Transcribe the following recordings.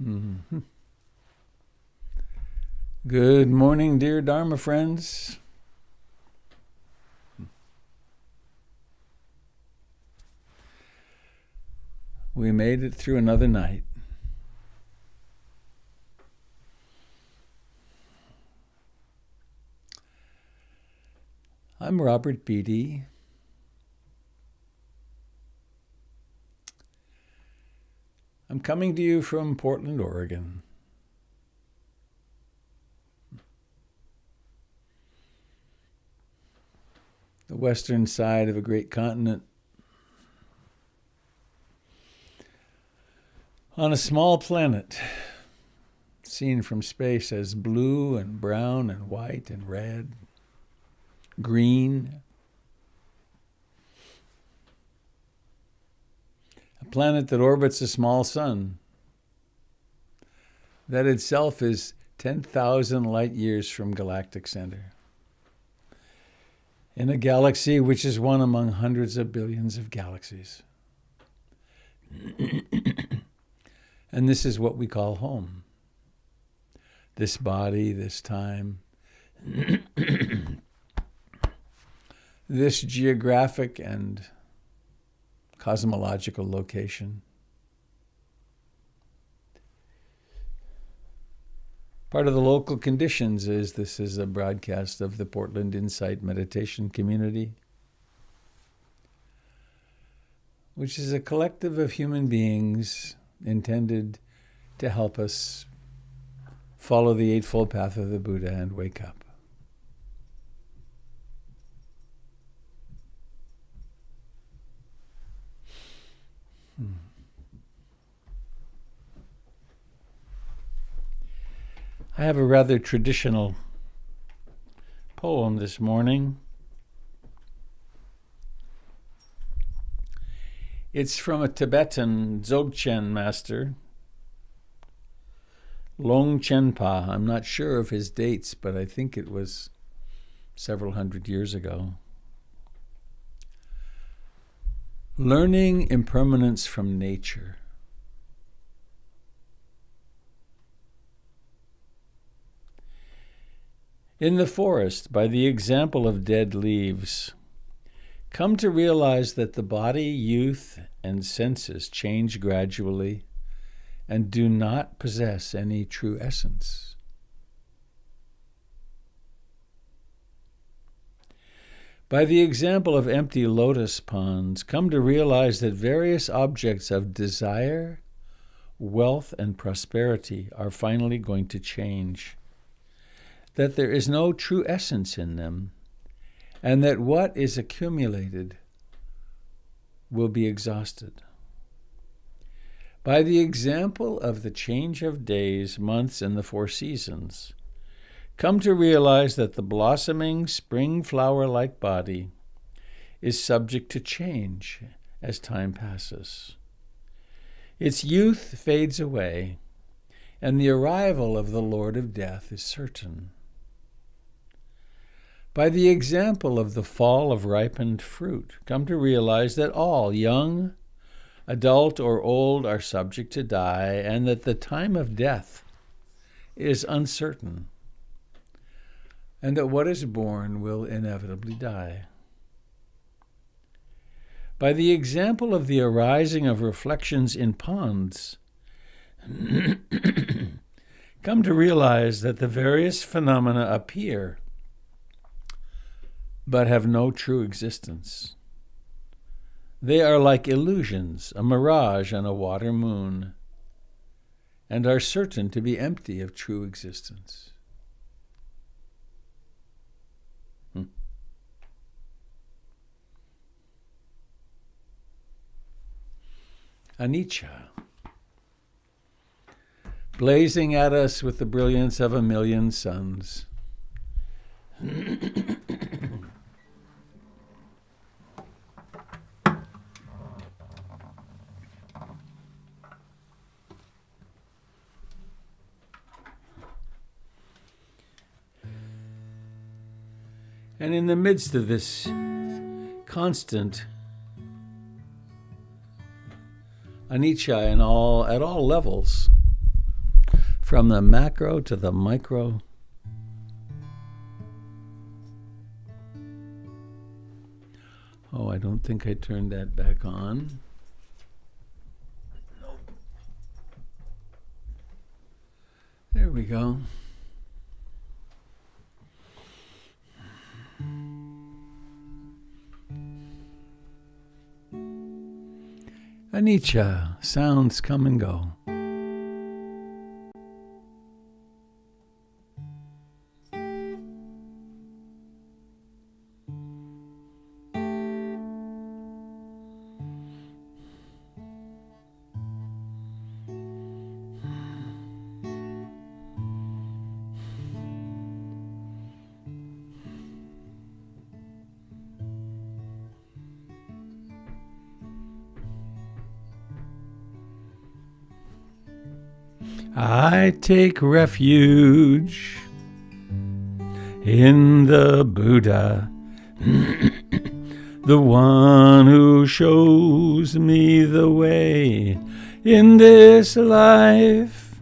Mhm. Good morning, dear Dharma friends. We made it through another night. I'm Robert Beatty. I'm coming to you from Portland, Oregon. The western side of a great continent. On a small planet, seen from space as blue and brown and white and red, green. A planet that orbits a small sun. That itself is 10,000 light years from galactic center. In a galaxy which is one among hundreds of billions of galaxies. And this is what we call home. This body, this time, this geographic and cosmological location. Part of the local conditions is this is a broadcast of the Portland Insight Meditation Community, which is a collective of human beings intended to help us follow the Eightfold Path of the Buddha and wake up. I have a rather traditional poem this morning. It's from a Tibetan Dzogchen master, Longchenpa. I'm not sure of his dates, but I think it was several hundred years ago. Learning impermanence from nature. In the forest, by the example of dead leaves, come to realize that the body, youth, and senses change gradually and do not possess any true essence. By the example of empty lotus ponds, come to realize that various objects of desire, wealth, and prosperity are finally going to change, that there is no true essence in them, and that what is accumulated will be exhausted. By the example of the change of days, months, and the four seasons, come to realize that the blossoming spring flower-like body is subject to change as time passes. Its youth fades away, and the arrival of the Lord of Death is certain. By the example of the fall of ripened fruit, come to realize that all, young, adult, or old, are subject to die, and that the time of death is uncertain, and that what is born will inevitably die. By the example of the arising of reflections in ponds, come to realize that the various phenomena appear but have no true existence. They are like illusions, a mirage on a water moon, and are certain to be empty of true existence. Anicca, blazing at us with the brilliance of a million suns. And in the midst of this constant anicca at all levels, from the macro to the micro. Oh, I don't think I turned that back on. There we go. Anicca, sounds come and go. I take refuge in the Buddha, the one who shows me the way in this life.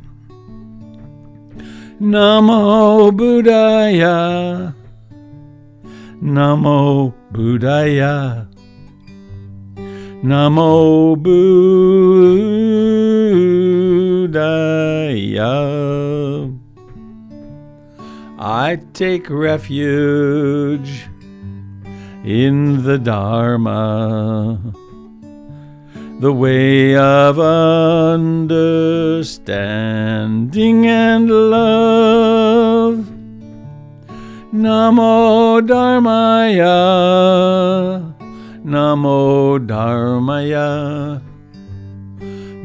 Namo Buddhaya, Namo Buddhaya, Namo Buddhaya. I take refuge in the Dharma, the way of understanding and love. Namo Dharmaya, Namo Dharmaya,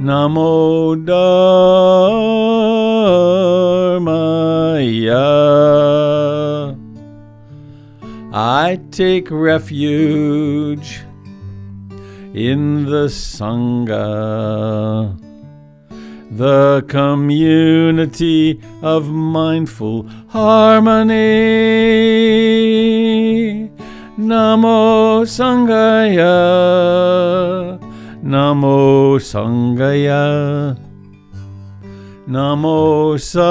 Namo Dharmaya. I take refuge in the Sangha, the community of mindful harmony. Namo Sanghaya, Namo Sanghaya, Namo Sanghaya.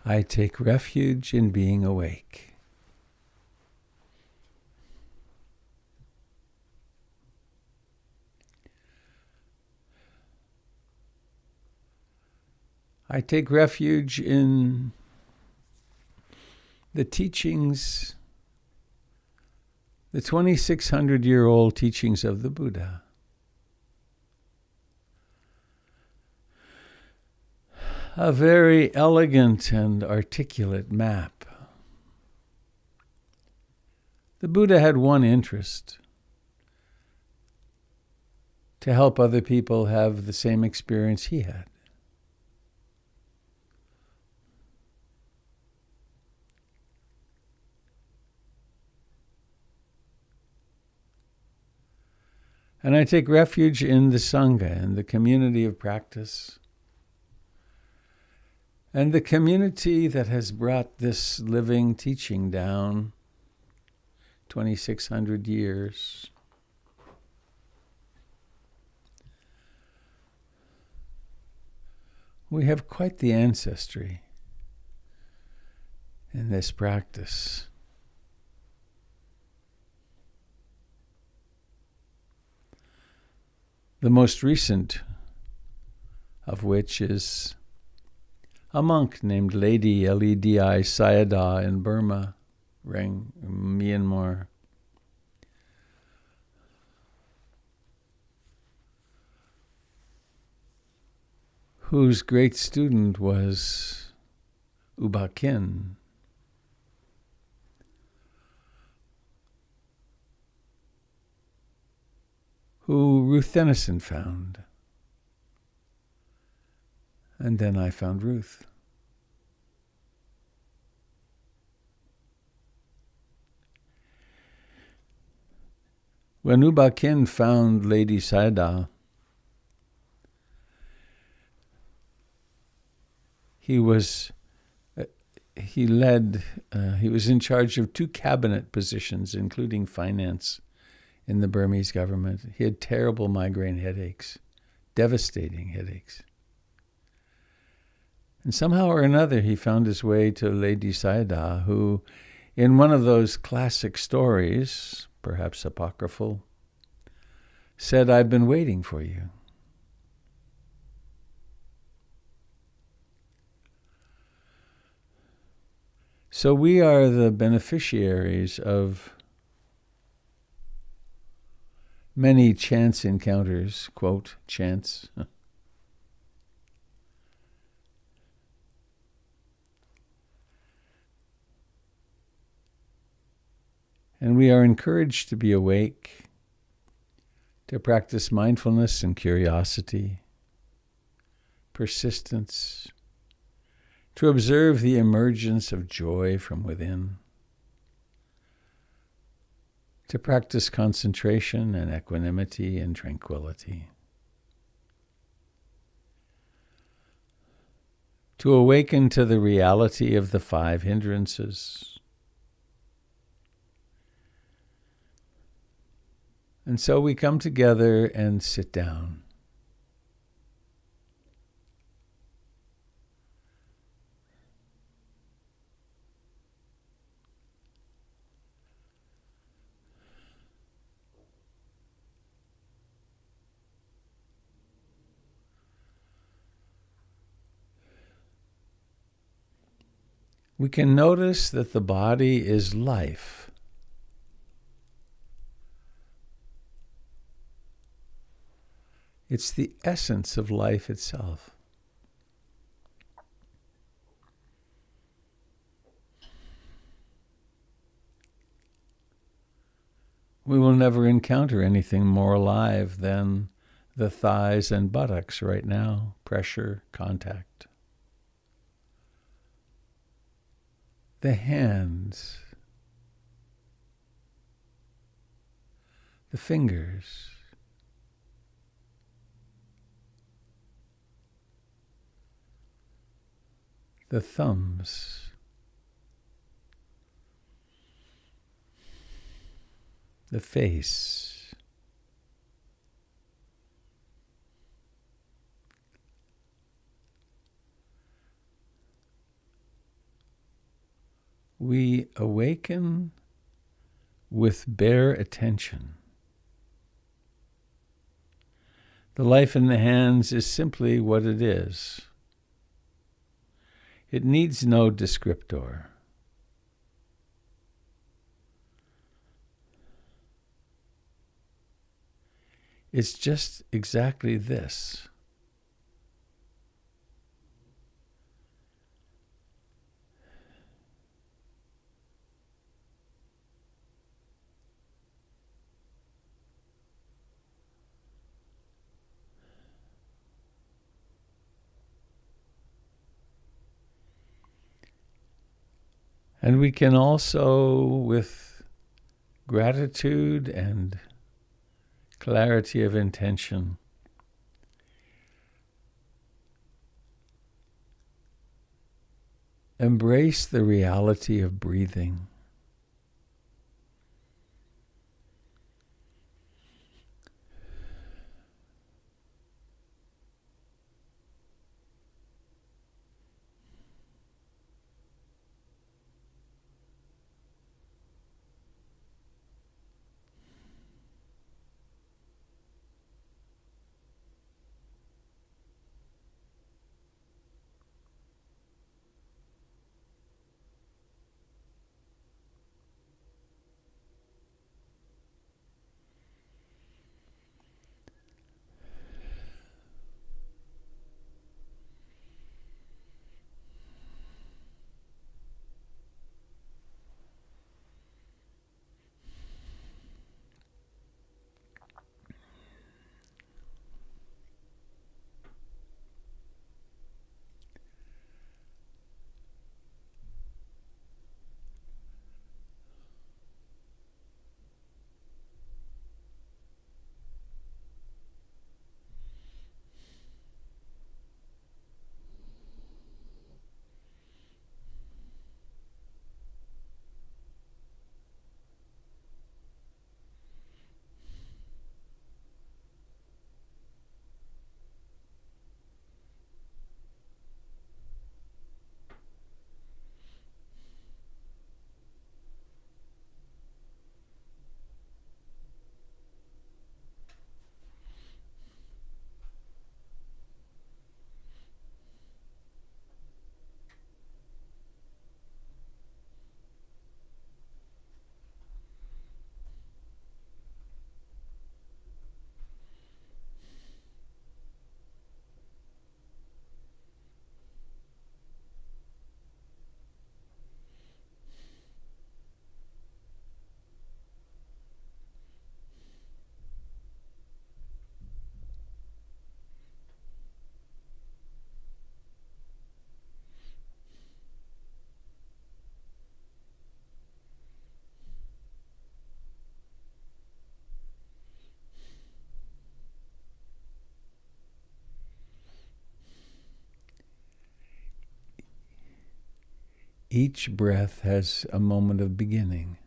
I take refuge in being awake. I take refuge in the teachings, the 2,600-year-old teachings of the Buddha. A very elegant and articulate map. The Buddha had one interest: to help other people have the same experience he had. And I take refuge in the Sangha, in the community of practice, and the community that has brought this living teaching down 2,600 years. We have quite the ancestry in this practice. The most recent of which is a monk named Ledi Ledi Sayadaw in Burma, Myanmar. whose great student was U Ba Khin, who Ruth Denison found. And then I found Ruth. When U Ba Khin found Lady Sayadaw, he was in charge of 2 cabinet positions, including finance in the Burmese government. He had terrible migraine headaches, devastating headaches. And somehow or another, he found his way to Lady Sayadaw, who, in one of those classic stories, perhaps apocryphal, said, "I've been waiting for you." So we are the beneficiaries of many chance encounters, quote, chance. And we are encouraged to be awake, to practice mindfulness and curiosity, persistence, to observe the emergence of joy from within, to practice concentration and equanimity and tranquility, to awaken to the reality of the 5 hindrances. And so we come together and sit down. We can notice that the body is life. It's the essence of life itself. We will never encounter anything more alive than the thighs and buttocks right now. Pressure, contact. The hands. The fingers. The thumbs, the face, we awaken with bare attention. The life in the hands is simply what it is. It needs no descriptor. It's just exactly this. And we can also, with gratitude and clarity of intention, embrace the reality of breathing. Each breath has a moment of beginning.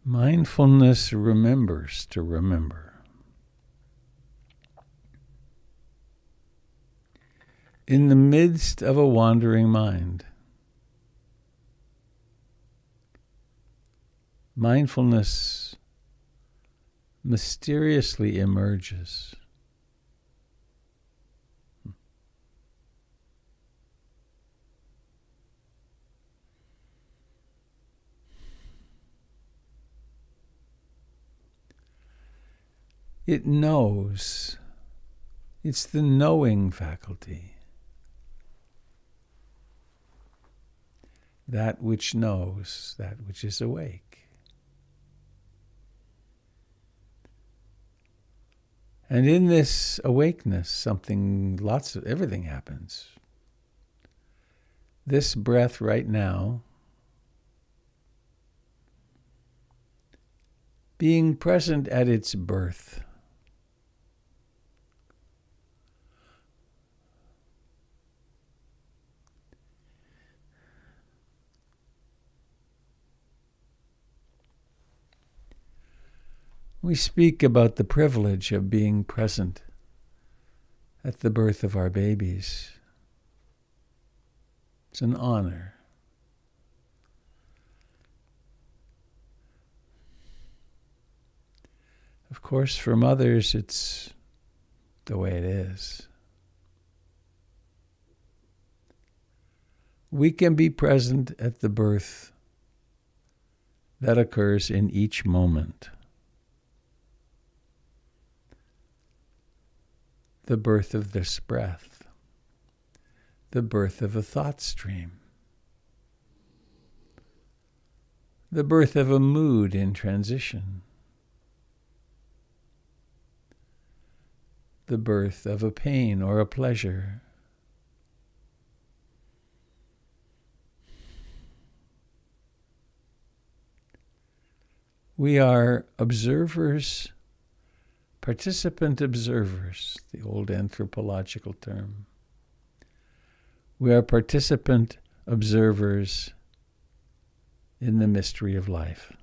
Mindfulness remembers to remember. In the midst of a wandering mind, mindfulness mysteriously emerges. It knows. It's the knowing faculty. That which knows, that which is awake. And in this awakeness, everything happens. This breath right now, being present at its birth, We speak about the privilege of being present at the birth of our babies. It's an honor. Of course, for mothers, it's the way it is. We can be present at the birth that occurs in each moment. The birth of this breath, the birth of a thought stream, the birth of a mood in transition, the birth of a pain or a pleasure. We are observers, participant observers, the old anthropological term. We are participant observers in the mystery of life.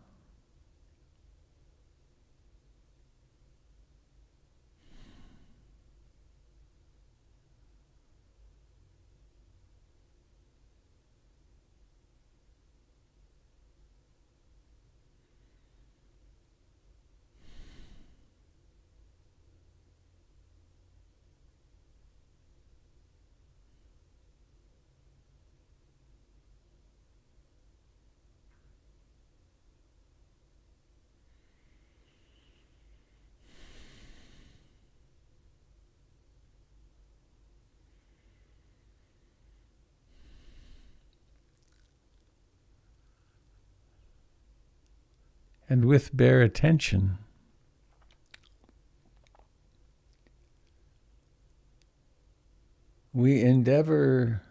And with bare attention, we endeavor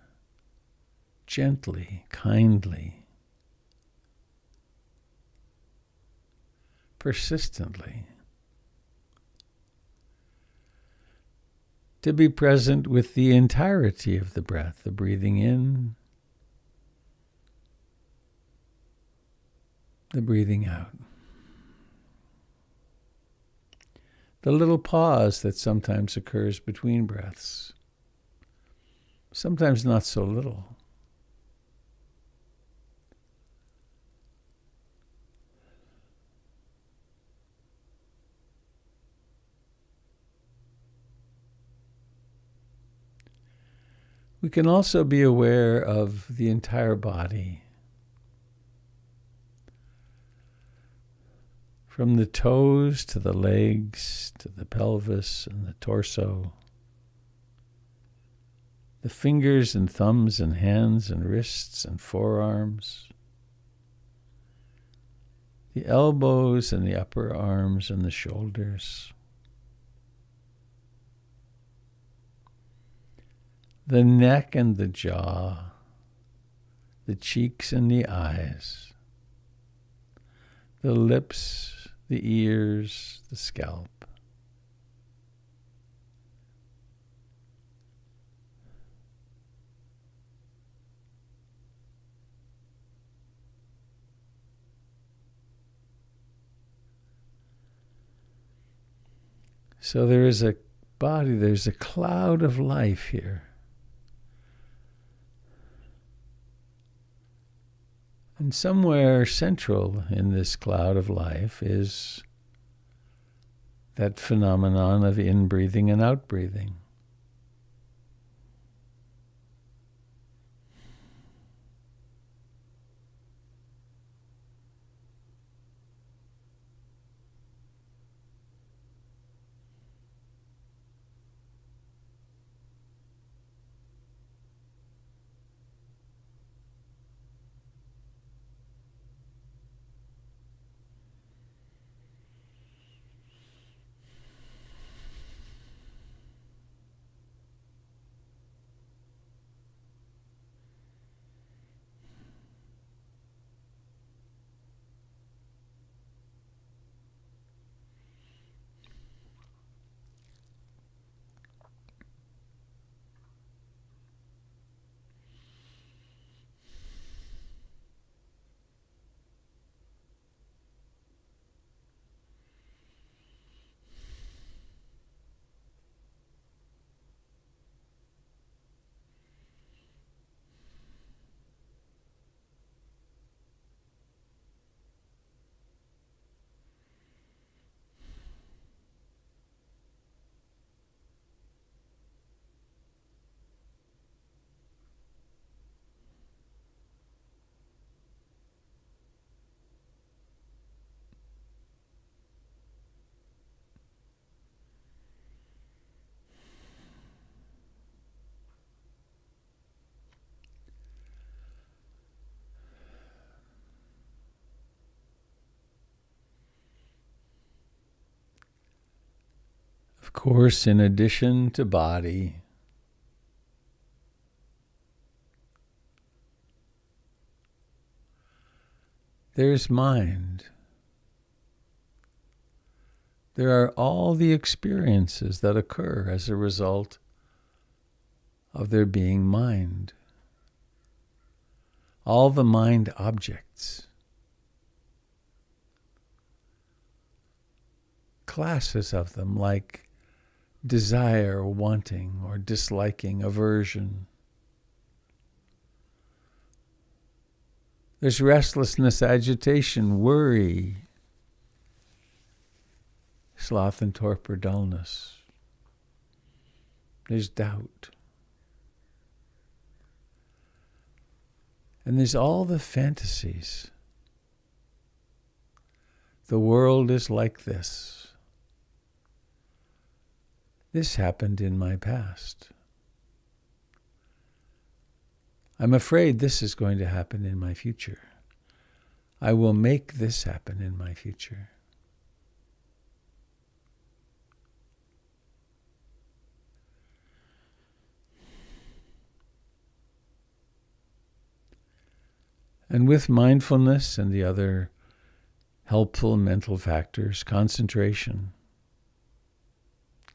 gently, kindly, persistently to be present with the entirety of the breath, the breathing in, the breathing out. The little pause that sometimes occurs between breaths, sometimes not so little. We can also be aware of the entire body, from the toes to the legs, to the pelvis and the torso, the fingers and thumbs and hands and wrists and forearms, the elbows and the upper arms and the shoulders, the neck and the jaw, the cheeks and the eyes, the lips, the ears, the scalp. So there is a body, there's a cloud of life here. And somewhere central in this cloud of life is that phenomenon of in-breathing and out-breathing. Of course, in addition to body, there's mind. There are all the experiences that occur as a result of there being mind. All the mind objects. Classes of them like desire, wanting, or disliking, aversion. There's restlessness, agitation, worry, sloth and torpor, dullness. There's doubt. And there's all the fantasies. The world is like this. This happened in my past. I'm afraid this is going to happen in my future. I will make this happen in my future. And with mindfulness and the other helpful mental factors, concentration,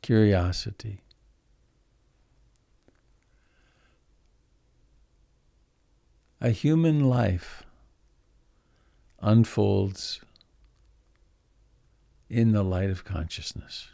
curiosity, a human life unfolds in the light of consciousness.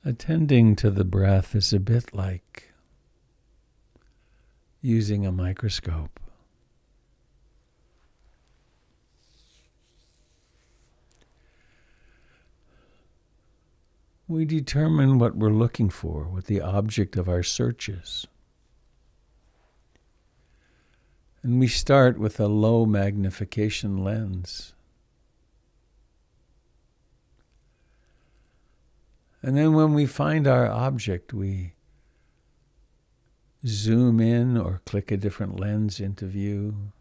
Attending to the breath is a bit like using a microscope. We determine what we're looking for, what the object of our search is. And we start with a low magnification lens. And then when we find our object, we zoom in or click a different lens into view.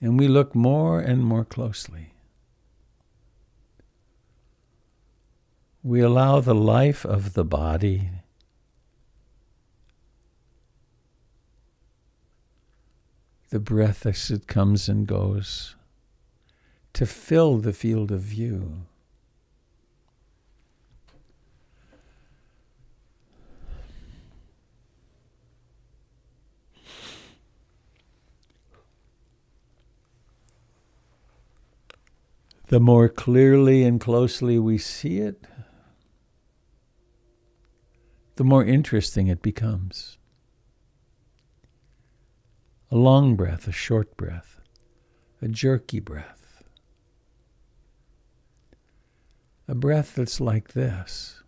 And we look more and more closely. We allow the life of the body the breath as it comes and goes to fill the field of view. The more clearly and closely we see it, the more interesting it becomes. A long breath, a short breath, a jerky breath. A breath that's like this.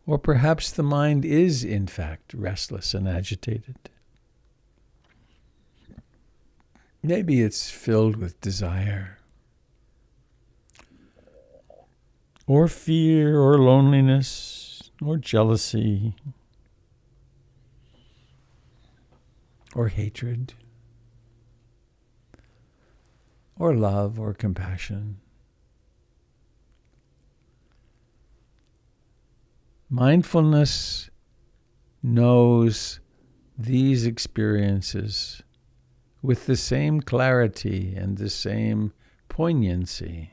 Or perhaps the mind is, in fact, restless and agitated. Maybe it's filled with desire, or fear, or loneliness, or jealousy, or hatred, or love, or compassion. Mindfulness knows these experiences with the same clarity and the same poignancy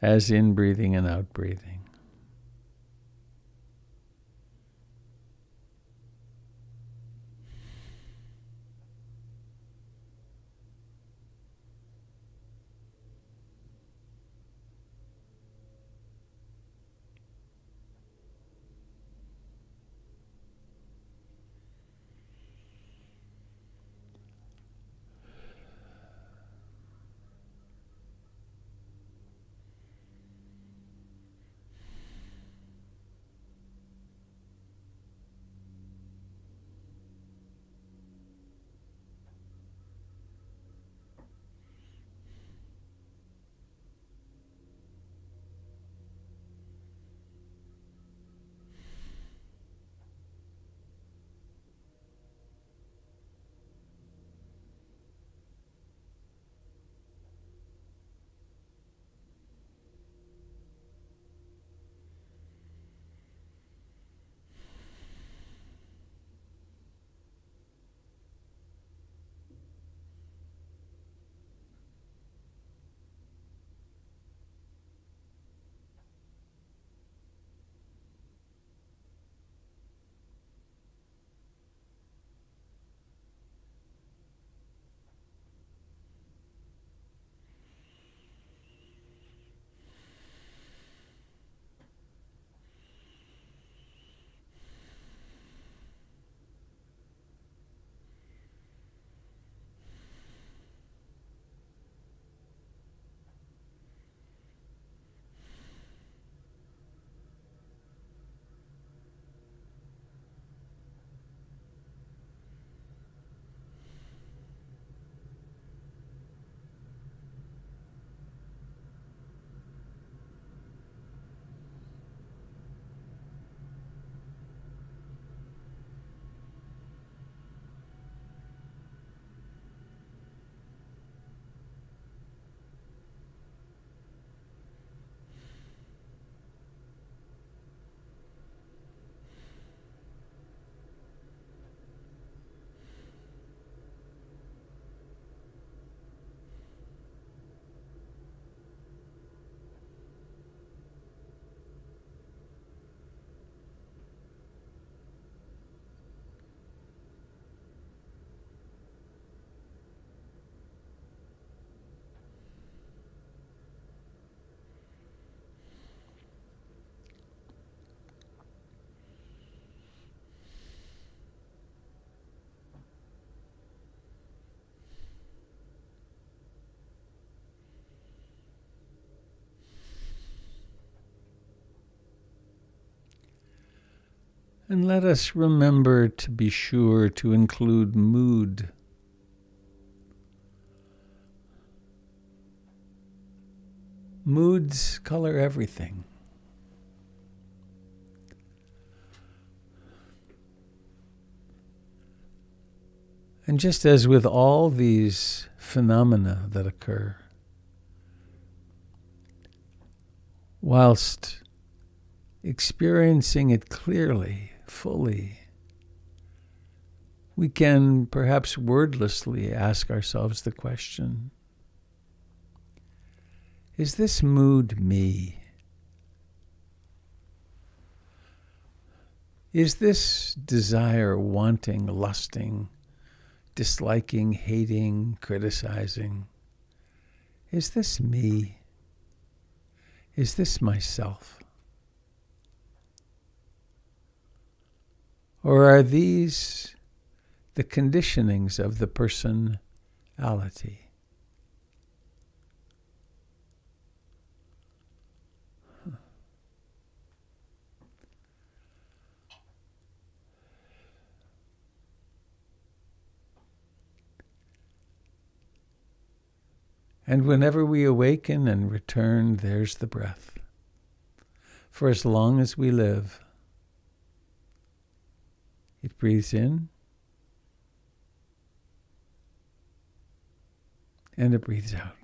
as in-breathing and out-breathing. And let us remember to be sure to include mood. Moods color everything. And just as with all these phenomena that occur, whilst experiencing it clearly, fully, we can perhaps wordlessly ask ourselves the question, is this mood me? Is this desire wanting, lusting, disliking, hating, criticizing? Is this me? Is this myself? Or are these the conditionings of the personality? And whenever we awaken and return, there's the breath. For as long as we live, it breathes in and it breathes out.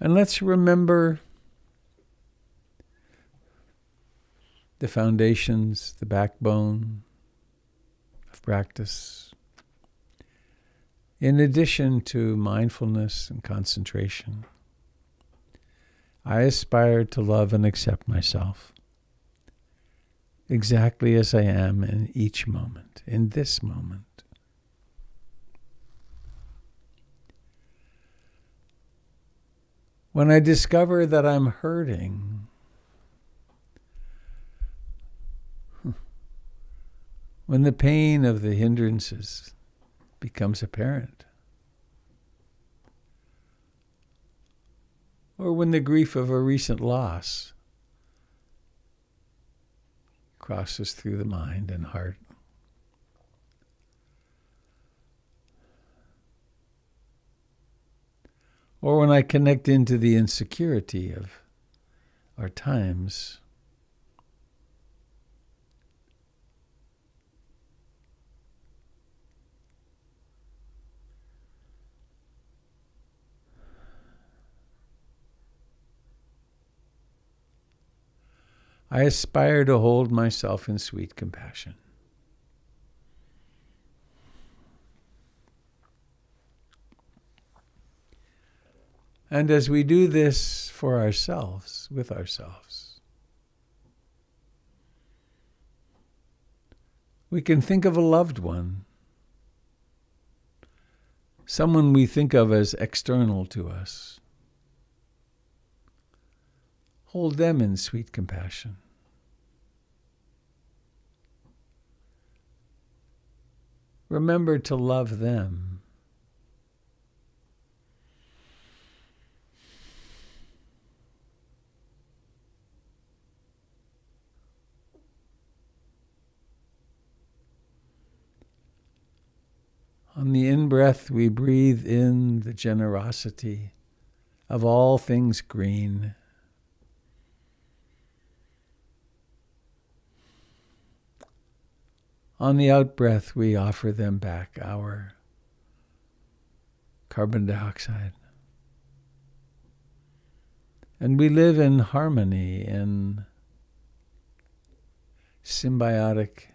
And let's remember the foundations, the backbone of practice. In addition to mindfulness and concentration, I aspire to love and accept myself exactly as I am in each moment, in this moment. When I discover that I'm hurting, when the pain of the hindrances becomes apparent, or when the grief of a recent loss crosses through the mind and heart, or when I connect into the insecurity of our times, I aspire to hold myself in sweet compassion. And as we do this for ourselves, with ourselves, we can think of a loved one, someone we think of as external to us. Hold them in sweet compassion. Remember to love them. On the in-breath, we breathe in the generosity of all things green. On the out-breath, we offer them back our carbon dioxide. And we live in harmony, in symbiotic,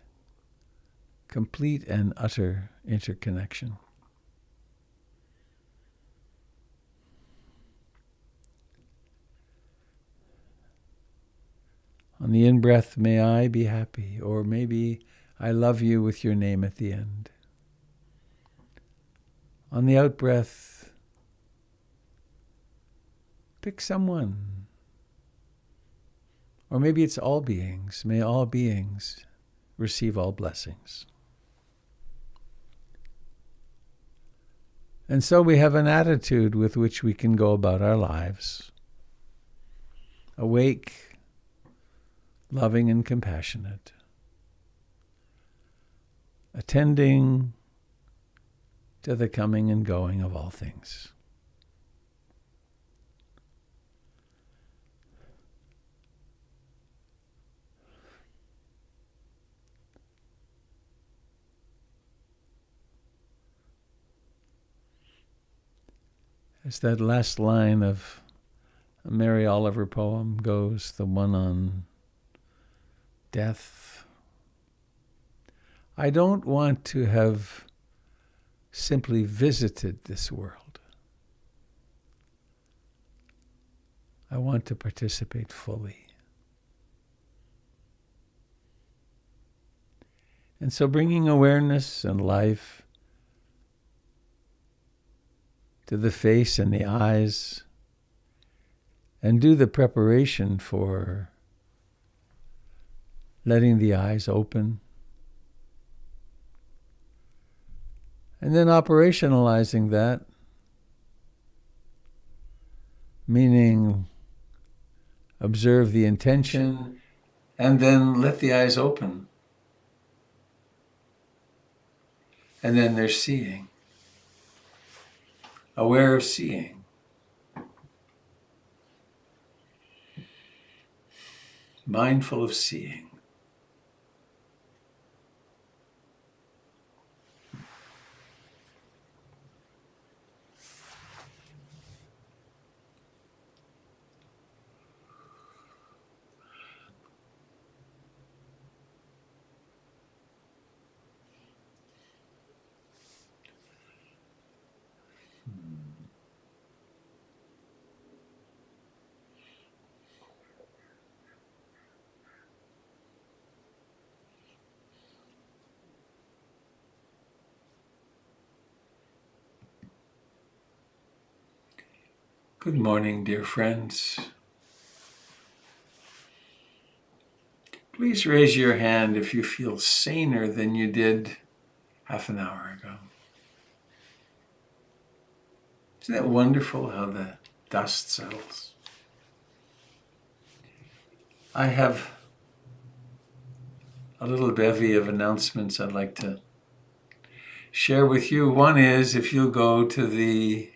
complete and utter interconnection. On the in-breath, may I be happy, or maybe I love you with your name at the end. On the out-breath, pick someone. Or maybe it's all beings. May all beings receive all blessings. And so we have an attitude with which we can go about our lives. Awake, loving and compassionate. Attending to the coming and going of all things. As that last line of a Mary Oliver poem goes, the one on death. I don't want to have simply visited this world. I want to participate fully. And so bringing awareness and life to the face and the eyes, and do the preparation for letting the eyes open, and then operationalizing that, meaning observe the intention and then let the eyes open. And then they're seeing, aware of seeing. Mindful of seeing. Good morning, dear friends. Please raise your hand if you feel saner than you did half an hour ago. Isn't that wonderful how the dust settles? I have a little bevy of announcements I'd like to share with you. One is, if you'll go to the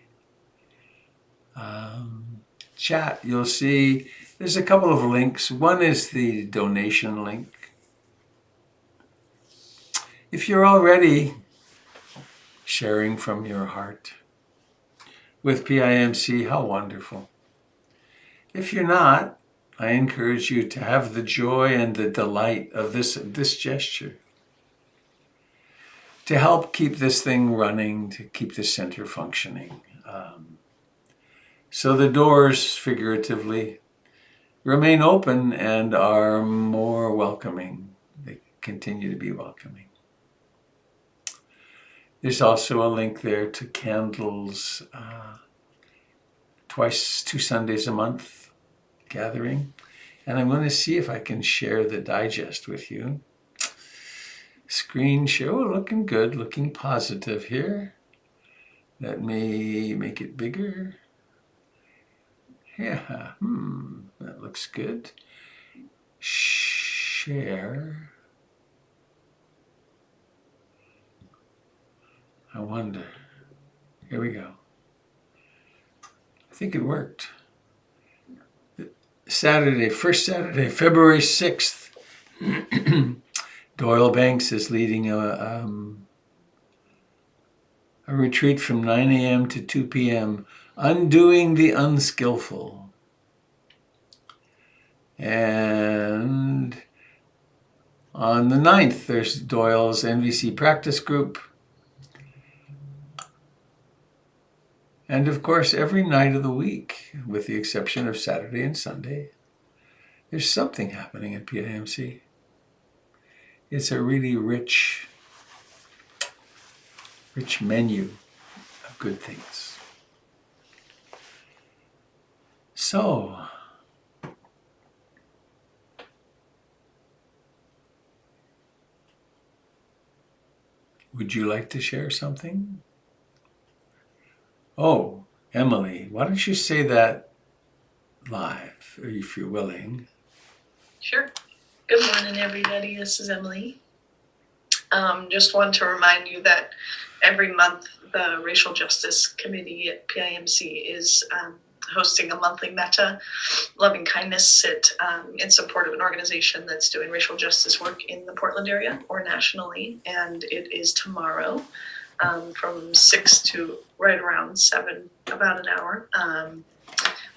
chat, you'll see there's a couple of links. One is the donation link. If you're already sharing from your heart with PIMC, how wonderful. If you're not, I encourage you to have the joy and the delight of this gesture to help keep this thing running, to keep the center functioning. So the doors, figuratively, remain open and are more welcoming. They continue to be welcoming. There's also a link there to candles, 2 Sundays a month gathering. And I'm going to see if I can share the digest with you. Screen share, looking good, looking positive here. Let me make it bigger. Yeah, that looks good. Share. I wonder. Here we go. I think it worked. First Saturday, February 6th, Doyle Banks is leading a retreat from 9 a.m. to 2 p.m., Undoing the Unskillful. And on the 9th, there's Doyle's NVC practice group. And of course, every night of the week, with the exception of Saturday and Sunday, there's something happening at PIMC. It's a really rich menu of good things. So, would you like to share something? Oh, Emily, why don't you say that live, if you're willing? Sure. Good morning, everybody. This is Emily. Just want to remind you that every month the Racial Justice Committee at PIMC is hosting a monthly metta loving kindness sit in support of an organization that's doing racial justice work in the Portland area or nationally, and it is tomorrow. from 6 to right around 7, about an hour,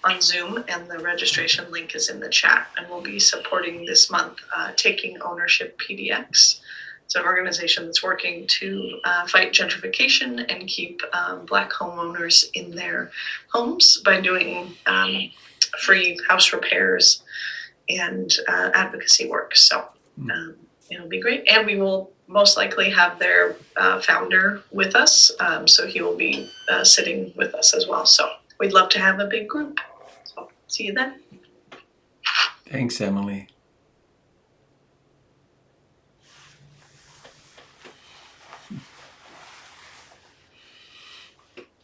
on Zoom, and the registration link is in the chat. And we'll be supporting this month Taking Ownership PDX. It's an organization that's working to fight gentrification and keep Black homeowners in their homes by doing free house repairs and advocacy work. So it'll be great. And we will most likely have their founder with us. So he will be sitting with us as well. So we'd love to have a big group. So see you then. Thanks, Emily.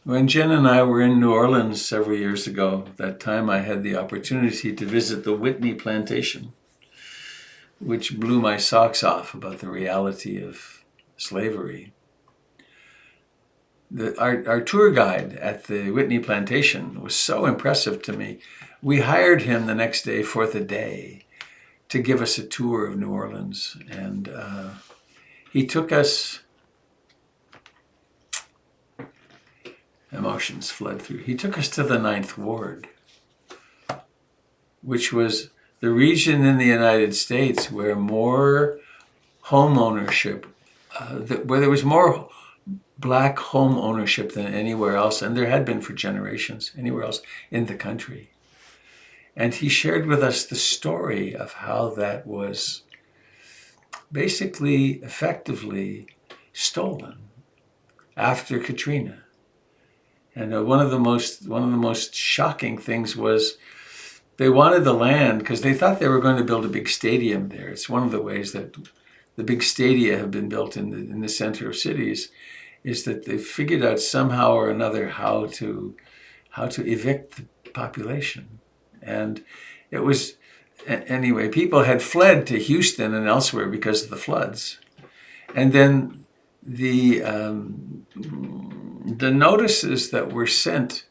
When Jen and I were in New Orleans several years ago, that time I had the opportunity to visit the Whitney plantation, which blew my socks off about the reality of slavery. Our tour guide at the Whitney plantation was so impressive to me. We hired him the next day for the day to give us a tour of New Orleans. And he took us, emotions flood through. He took us to the Ninth Ward, which was the region in the United States where more home ownership, where there was more Black home ownership than anywhere else, and there had been for generations, anywhere else in the country. And he shared with us the story of how that was basically, effectively stolen after Katrina. And one of the most shocking things was they wanted the land because they thought they were going to build a big stadium there. It's one of the ways that the big stadia have been built in the center of cities, is that they figured out somehow or another how to evict the population. And it was, anyway, people had fled to Houston and elsewhere because of the floods. And then the notices that were sent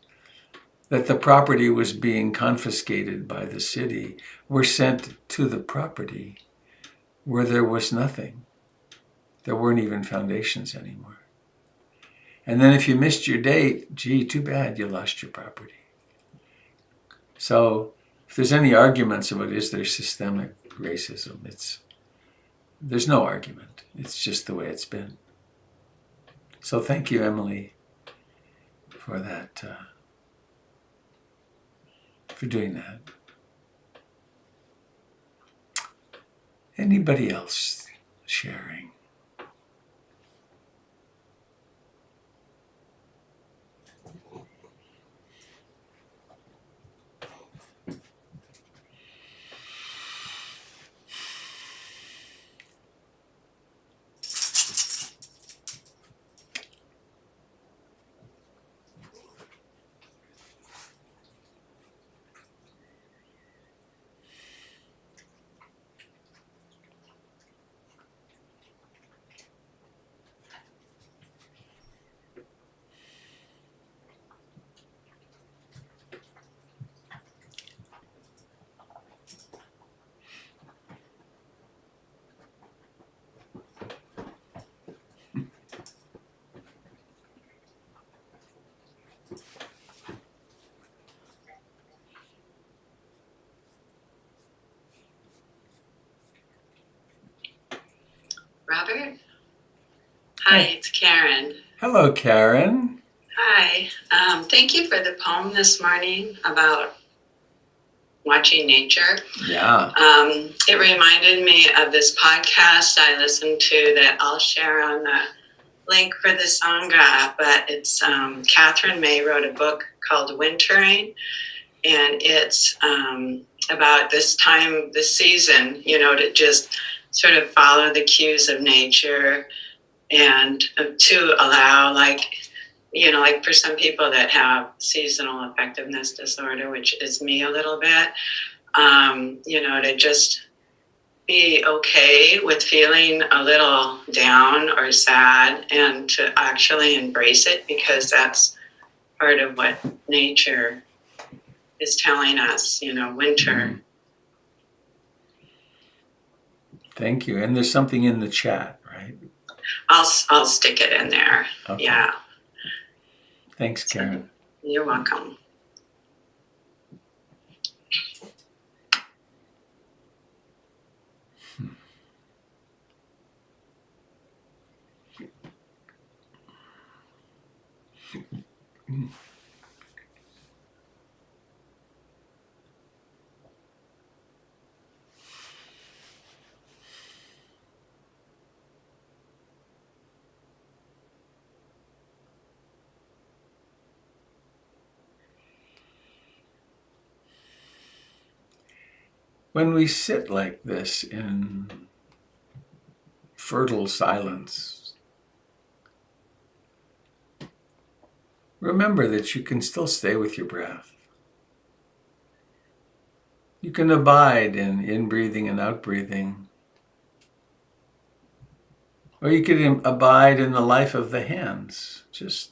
that the property was being confiscated by the city were sent to the property where there was nothing. There weren't even foundations anymore. And then if you missed your date, gee, too bad, you lost your property. So if there's any arguments about is there systemic racism, there's no argument. It's just the way it's been. So thank you, Emily, for that, for doing that. Anybody else sharing? Robert? Hi, it's Karen. Hello, Karen. Hi. Thank you for the poem this morning about watching nature. Yeah. It reminded me of this podcast I listened to that I'll share on the link for the Sangha, but it's Catherine May wrote a book called Wintering, and it's about this time, this season, to just sort of follow the cues of nature and to allow, like for some people that have seasonal affectiveness disorder, which is me a little bit, to just be okay with feeling a little down or sad and to actually embrace it, because that's part of what nature is telling us, winter. Mm-hmm. Thank you. And there's something in the chat, right? I'll stick it in there. Okay. Yeah. Thanks, Karen. You're welcome. When we sit like this in fertile silence, remember that you can still stay with your breath. You can abide in in-breathing and out-breathing. Or you could abide in the life of the hands. Just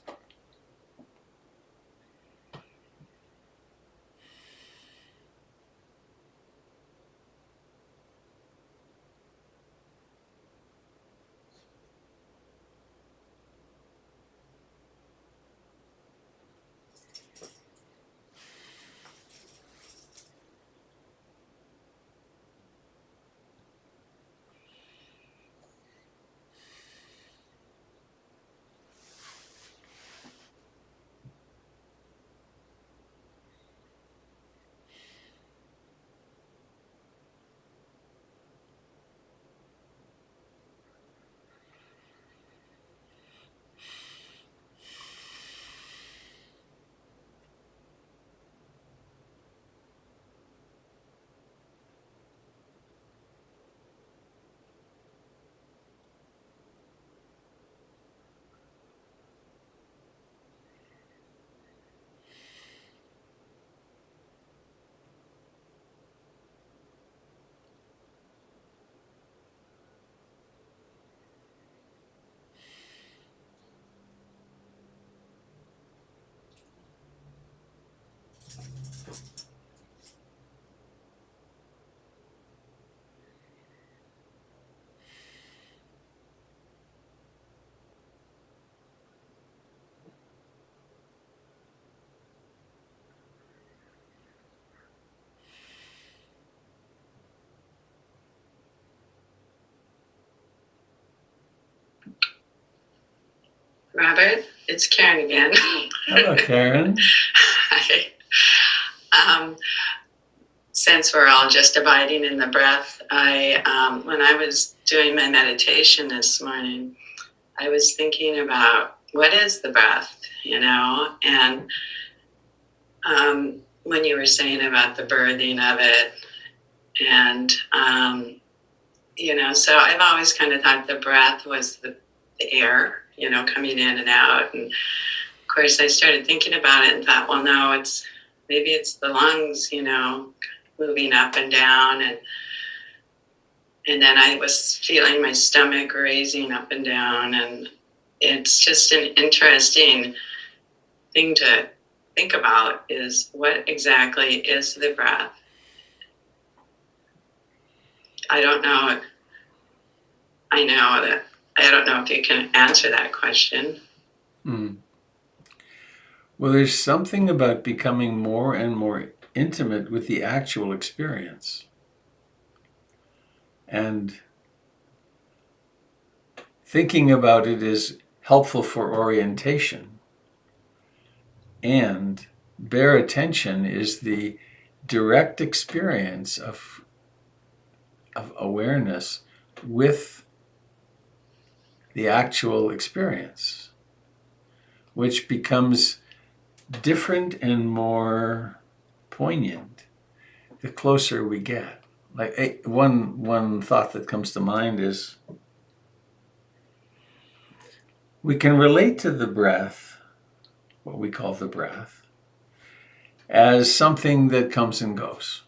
Robert, it's Karen again. hello, Karen. Hi. Since we're all just abiding in the breath, when I was doing my meditation this morning, I was thinking about what is the breath, and when you were saying about the birthing of it, and so I've always kind of thought the breath was the air, coming in and out, and of course I started thinking about it and thought, well, no, maybe it's the lungs, moving up and down, and then I was feeling my stomach raising up and down, and it's just an interesting thing to think about, is what exactly is the breath? I don't know. I know that I don't know if you can answer that question. Well, there's something about becoming more and more intimate with the actual experience. And thinking about it is helpful for orientation. And bare attention is the direct experience of awareness with the actual experience, which becomes different and more poignant the closer we get. Like one thought that comes to mind is we can relate to the breath, what we call the breath, as something that comes and goes,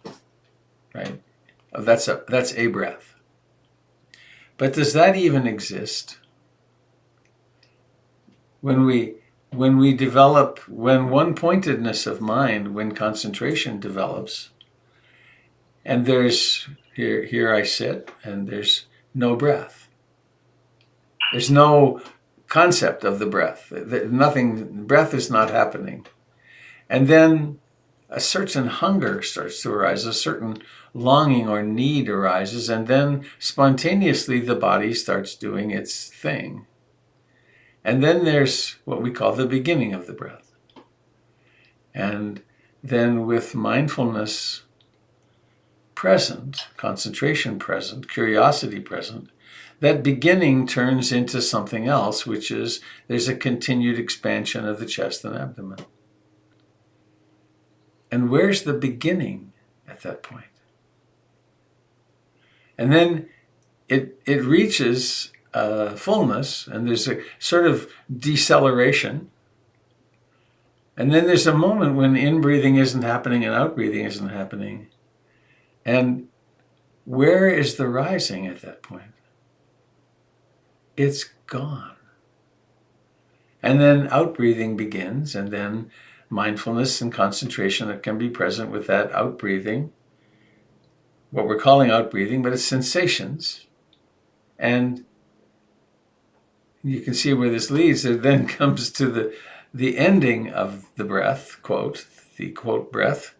right? That's a breath. But does that even exist? When one-pointedness of mind, when concentration develops, and there's here I sit and there's no breath. There's no concept of the breath. Nothing, breath is not happening. And then a certain hunger starts to arise, a certain longing or need arises, and then spontaneously the body starts doing its thing. And then there's what we call the beginning of the breath. And then with mindfulness present, concentration present, curiosity present, that beginning turns into something else, which is there's a continued expansion of the chest and abdomen. And where's the beginning at that point? And then it reaches fullness, and there's a sort of deceleration. And then there's a moment when in-breathing isn't happening and out-breathing isn't happening. And where is the rising at that point? It's gone. And then out-breathing begins, and then mindfulness and concentration that can be present with that out-breathing, what we're calling out-breathing, but it's sensations. And you can see where this leads. It then comes to the ending of the breath, quote, the quote breath.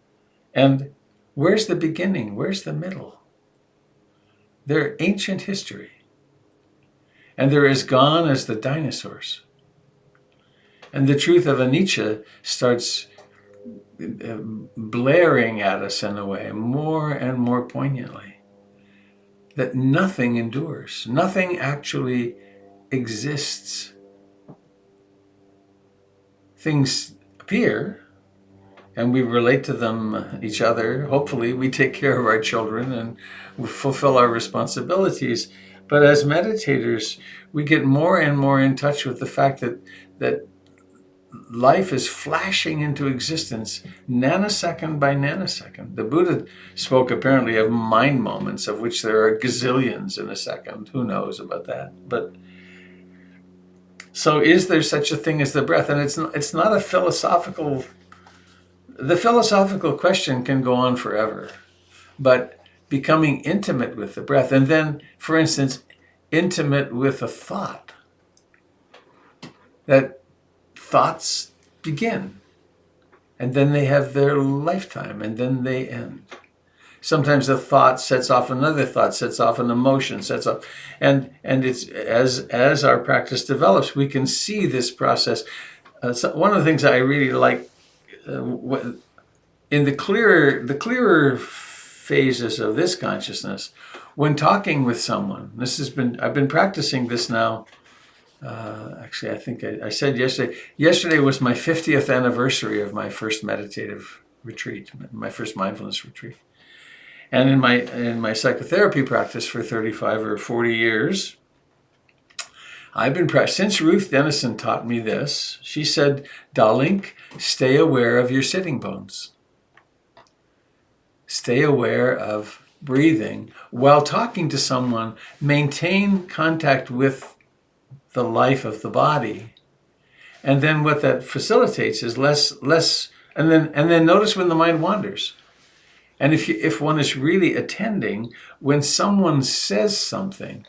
And where's the beginning? Where's the middle? They're ancient history. And they're as gone as the dinosaurs. And the truth of anicca starts blaring at us in a way more and more poignantly. That nothing endures. Nothing actually exists. Things appear, and we relate to them, each other. Hopefully we take care of our children and we fulfill our responsibilities. But as meditators, we get more and more in touch with the fact that life is flashing into existence nanosecond by nanosecond. The Buddha spoke apparently of mind moments, of which there are gazillions in a second. Who knows about that? But so is there such a thing as the breath? And it's not a philosophical, the philosophical question can go on forever, but becoming intimate with the breath, and then, for instance, intimate with a thought, that thoughts begin, and then they have their lifetime, and then they end. Sometimes a thought sets off another thought, sets off an emotion, sets off, and it's as our practice develops, we can see this process. So one of the things I really like in the clearer phases of this consciousness, when talking with someone, I've been practicing this now. Actually, I think I said yesterday. Yesterday was my 50th anniversary of my first meditative retreat, my first mindfulness retreat. And in my psychotherapy practice for 35 or 40 years, I've been since Ruth Denison taught me this. She said, "Darling, stay aware of your sitting bones. Stay aware of breathing while talking to someone. Maintain contact with the life of the body, and then what that facilitates is less, and then notice when the mind wanders. And if one is really attending, when someone says something,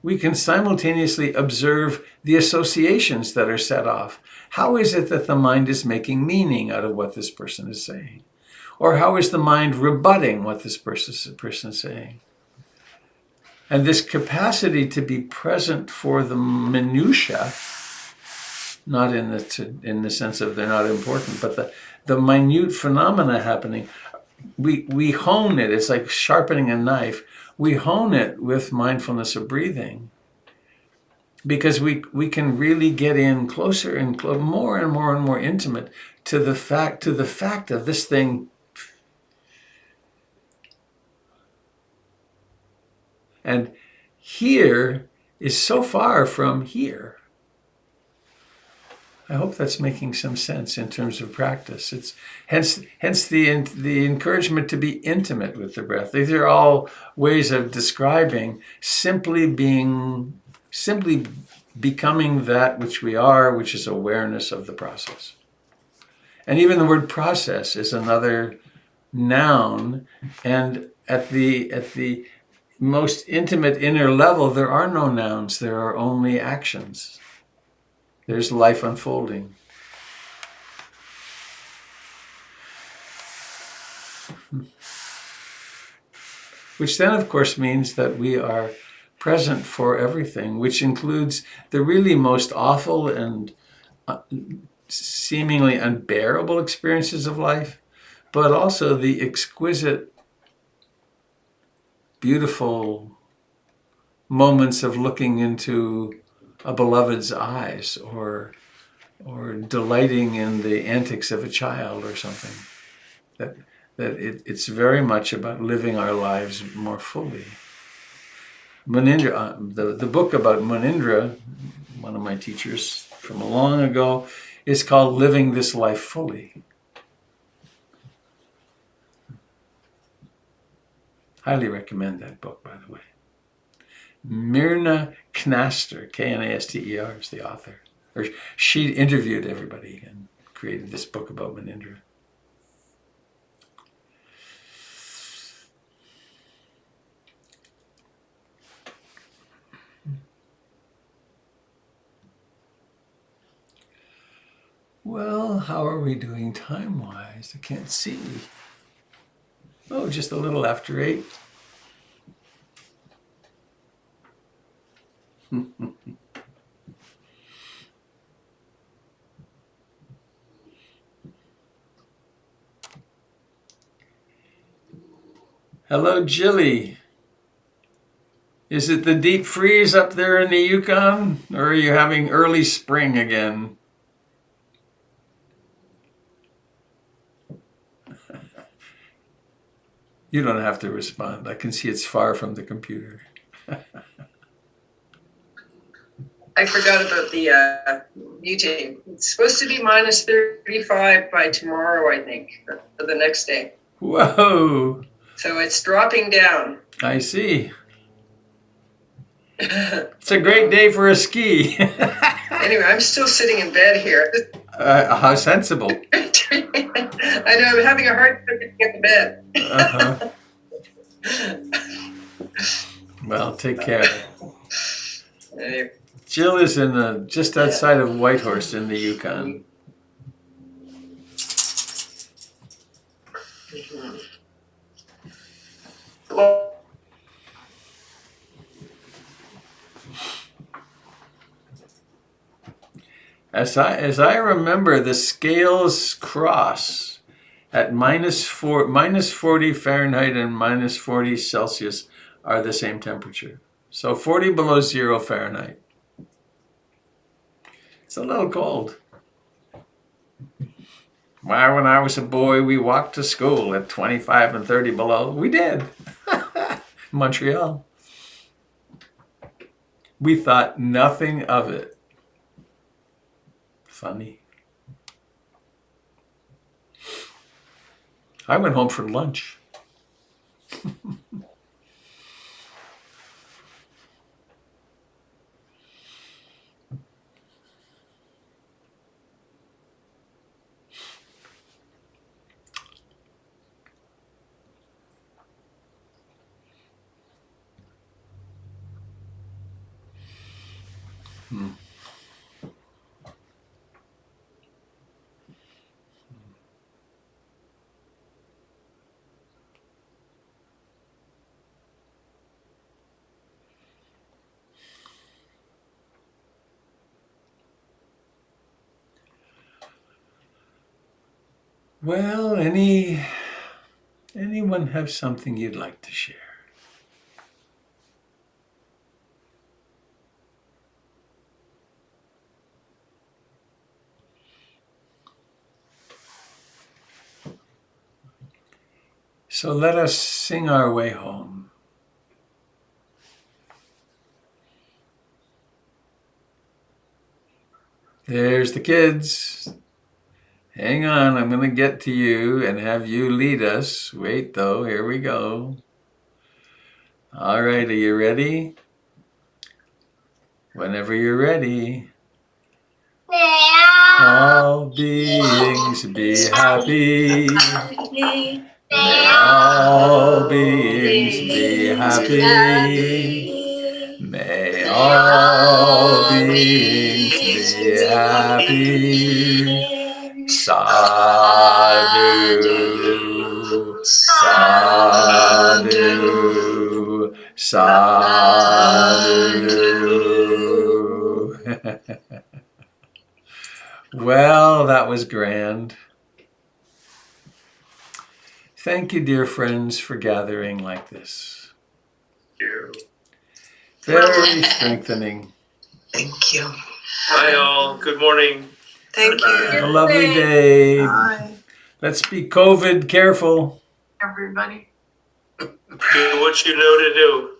we can simultaneously observe the associations that are set off. How is it that the mind is making meaning out of what this person is saying? Or how is the mind rebutting what this person is saying? And this capacity to be present for the minutiae, not in the sense of they're not important, but the minute phenomena happening, we hone it. It's like sharpening a knife. We hone it with mindfulness of breathing, because we can really get in closer and more and more and more intimate to the fact of this thing. And here is so far from here. I hope that's making some sense in terms of practice. It's hence the encouragement to be intimate with the breath. These are all ways of describing simply becoming that which we are, which is awareness of the process. And even the word process is another noun, and at the most intimate inner level, there are no nouns, there are only actions. There's life unfolding. Which then, of course, means that we are present for everything, which includes the really most awful and seemingly unbearable experiences of life, but also the exquisite, beautiful moments of looking into a beloved's eyes, or delighting in the antics of a child or something. It's very much about living our lives more fully. Munindra, the book about Munindra, one of my teachers from long ago, is called Living This Life Fully. Highly recommend that book, by the way. Myrna Knaster, Knaster, is the author. Or she interviewed everybody and created this book about Munindra. Well, how are we doing time-wise? I can't see. Oh, just a little after 8. Hello, Jilly. Is it the deep freeze up there in the Yukon, or are you having early spring again? You don't have to respond. I can see it's far from the computer. I forgot about the butane. It's supposed to be minus 35 by tomorrow, I think, or the next day. Whoa! So it's dropping down. I see. It's a great day for a ski. Anyway, I'm still sitting in bed here. How sensible. I know, I'm having a hard time getting to bed. Uh-huh. Well, take care. Anyway. Jill is in just outside of Whitehorse in the Yukon. As I remember, the scales cross at minus 40 Fahrenheit and minus 40 Celsius are the same temperature. So 40 below 0 Fahrenheit. It's a little cold. Why, when I was a boy, we walked to school at 25 and 30 below. We did. Montreal. We thought nothing of it. Funny. I went home for lunch. Well, anyone have something you'd like to share? So let us sing our way home. There's the kids. Hang on, I'm going to get to you and have you lead us. Wait, though, here we go. All right, are you ready? Whenever you're ready. All beings be happy. May all beings be happy. May all beings be happy. Sadhu, sadhu, sadhu. Well, that was grand. Thank you, dear friends, for gathering like this. Thank you. Very strengthening. Thank you. Bye, all. Good morning. Thank Bye. Have a you. lovely day. Bye, Let's be COVID careful. everybody. Do what you know to do.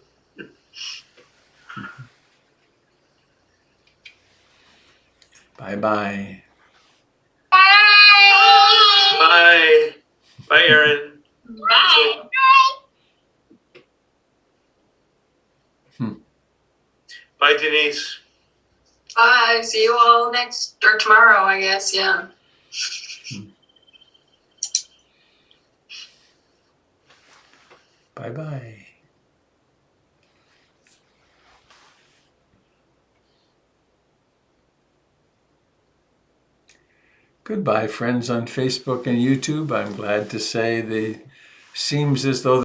Bye-bye. Bye. Bye, Aaron. Bye. Bye, Denise. Bye. See you all tomorrow, I guess. Yeah. Bye-bye. Goodbye, friends on Facebook and YouTube. I'm glad to say seems as though